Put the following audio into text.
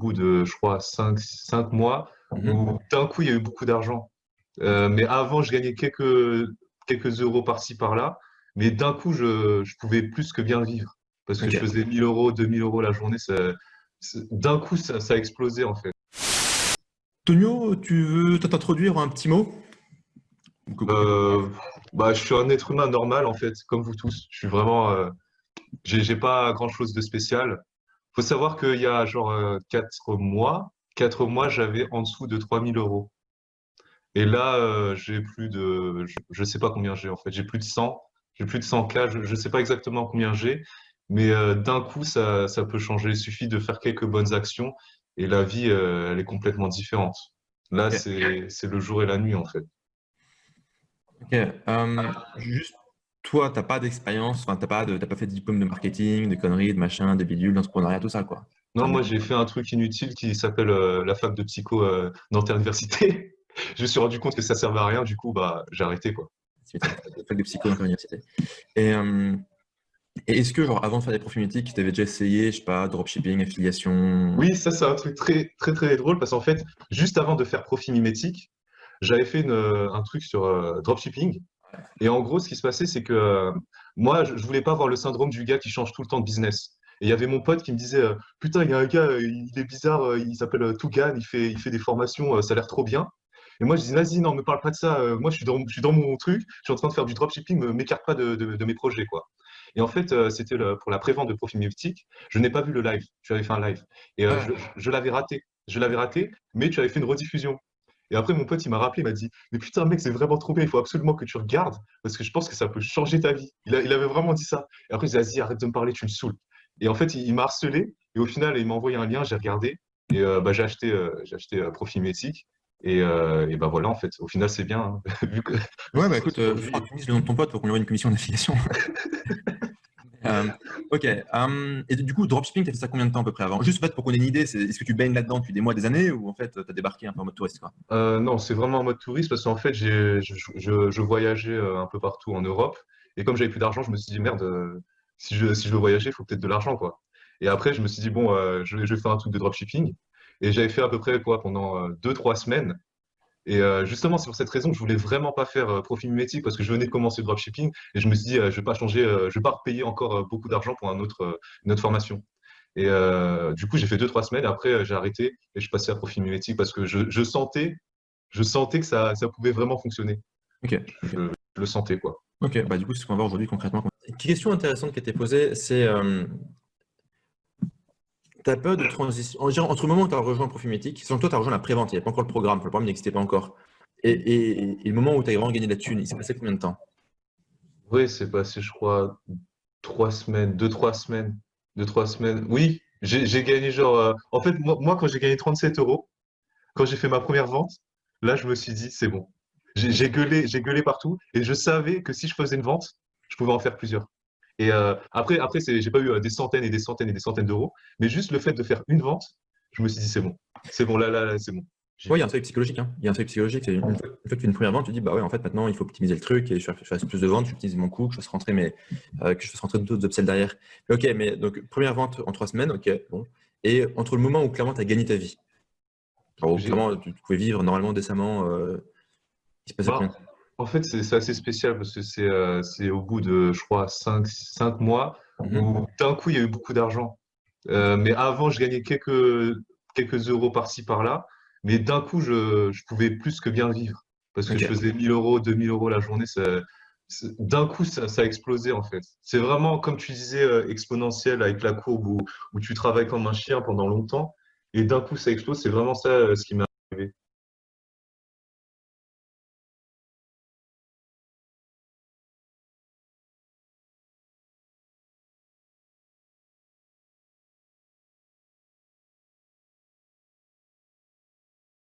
bout de, je crois, cinq mois Mhm. où d'un coup, il y a eu beaucoup d'argent. Mais avant, je gagnais quelques euros par-ci, par-là. Mais d'un coup, je pouvais plus que bien vivre. Parce que je Ok. faisais 1000 euros, 2000 euros la journée. D'un coup, ça a explosé, en fait. Tonio, tu veux t'introduire un petit mot? Euh, je suis un être humain normal, en fait, comme vous tous. Je suis vraiment, j'ai pas grand-chose de spécial. Faut savoir qu'il y a genre 4 mois, j'avais en dessous de 3000 euros. Et là, j'ai plus de, je sais pas combien j'ai en fait. J'ai plus de 100 k. Je sais pas exactement combien j'ai, mais d'un coup, ça peut changer. Il suffit de faire quelques bonnes actions et la vie, elle est complètement différente. Là, Ok. c'est le jour et la nuit en fait. Ok. Juste, toi, t'as pas d'expérience, enfin, t'as pas fait de diplôme de marketing, de conneries, de machin, de bidule, d'entrepreneuriat, tout ça, quoi. Non, moi, j'ai fait un truc inutile qui s'appelle la fac de psycho Nanterre Université. Je me suis rendu compte que ça servait à rien, du coup, bah, j'ai arrêté quoi. Tu m'étonnes, fac de psycho dans ton université. Et, euh, et est-ce que, genre, avant de faire des profils mythiques, tu avais déjà essayé, je sais pas, dropshipping, affiliation? Oui, ça, c'est un truc très, très, très drôle parce qu'en fait, juste avant de faire profil mimétique, j'avais fait un truc sur dropshipping. Et en gros, ce qui se passait, c'est que moi, je voulais pas avoir le syndrome du gars qui change tout le temps de business. Et il y avait mon pote qui me disait putain, il y a un gars, il est bizarre, il s'appelle Tougan, il fait des formations, ça a l'air trop bien. Et moi, je dis, vas-y, non, me parle pas de ça. Moi, je suis dans mon truc, je suis en train de faire du dropshipping, m'écarte pas de mes projets, quoi. Et en fait, c'était pour la prévente de profil mythique. Je n'ai pas vu le live. Tu avais fait un live. Et Ouais. je l'avais raté. Je l'avais raté, mais tu avais fait une rediffusion. Et après, mon pote, il m'a rappelé, il m'a dit, mais putain, mec, c'est vraiment trop bien, il faut absolument que tu regardes, parce que je pense que ça peut changer ta vie. Il avait vraiment dit ça. Et après, j'ai dit, vas-y, arrête de me parler, tu me saoules. Et en fait, il m'a harcelé, et au final, il m'a envoyé un lien, j'ai regardé, et j'ai acheté Profil Métique. Et bah voilà, en fait, au final, c'est bien, hein. Vu que Ouais, bah parce écoute, faudra qu'aujourd'hui, que tu me dises le nom de ton pote pour qu'on lui envoie une commission d'affiliation. Ok. Et du coup, dropshipping, t'as fait ça combien de temps à peu près avant? Juste en fait, pour qu'on ait une idée, est-ce que tu baignes là-dedans depuis des mois, des années, ou en fait, t'as débarqué un peu en mode touriste, quoi? non, c'est vraiment en mode touriste, parce qu'en fait, je voyageais un peu partout en Europe, et comme j'avais plus d'argent, je me suis dit, merde, si je veux voyager, il faut peut-être de l'argent, quoi. Et après, je me suis dit, bon, je vais faire un truc de dropshipping. Et j'avais fait à peu près quoi pendant 2, 3 semaines. Et justement, c'est pour cette raison que je voulais vraiment pas faire profil mimétique parce que je venais de commencer le dropshipping et je me suis dit, je vais pas changer, je vais pas repayer encore beaucoup d'argent pour une autre formation. Et du coup, j'ai fait 2, 3 semaines. Et après, j'ai arrêté et je suis passé à profil mimétique parce que je sentais que ça pouvait vraiment fonctionner. Ok, ok. Je le sentais, quoi. Ok, bah du coup, c'est ce qu'on va voir aujourd'hui concrètement. Une question intéressante qui a été posée, c'est ta peur de transition. Entre le moment où tu as rejoint Profimétique, selon toi, tu as rejoint la prévente, il n'y avait pas encore le programme n'existait pas encore. Et le moment où tu as vraiment gagné de la thune, il s'est passé combien de temps? Oui, c'est passé, je crois, 3 semaines, 2, 3 semaines. 2, 3 semaines. Oui, j'ai gagné genre. En fait, moi, quand j'ai gagné 37 euros, quand j'ai fait ma première vente, là, je me suis dit, c'est bon. J'ai gueulé partout et je savais que si je faisais une vente, je pouvais en faire plusieurs. Et après, j'ai pas eu des centaines et des centaines et des centaines d'euros, mais juste le fait de faire une vente, je me suis dit, c'est bon. C'est bon, là, c'est bon. J'y Oui, il y a vais. un seuil psychologique, hein. Il y a un seuil psychologique. C'est une fois que tu fais une première vente, tu te dis, bah ouais, en fait, maintenant, il faut optimiser le truc et je fasse plus de ventes, j'optimise mon coût, que je fasse rentrer que je fasse rentrer d'autres upsells derrière. Mais ok, mais donc, première vente en 3 semaines, ok, bon. Et entre le moment où clairement tu as gagné ta vie, alors, où J'ai, clairement tu pouvais vivre normalement, décemment, il se passait combien bah, de temps? en fait, c'est assez spécial parce que c'est au bout de, je crois, 5 mois Mhm. où d'un coup, il y a eu beaucoup d'argent. Mais avant, je gagnais quelques euros par-ci, par-là. Mais d'un coup, je pouvais plus que bien vivre. Parce que je Ok. faisais 1000 euros, 2000 euros la journée. D'un coup, ça a explosé, en fait. C'est vraiment, comme tu disais, exponentiel avec la courbe où tu travailles comme un chien pendant longtemps. Et d'un coup, ça explose. C'est vraiment ça, ce qui m'a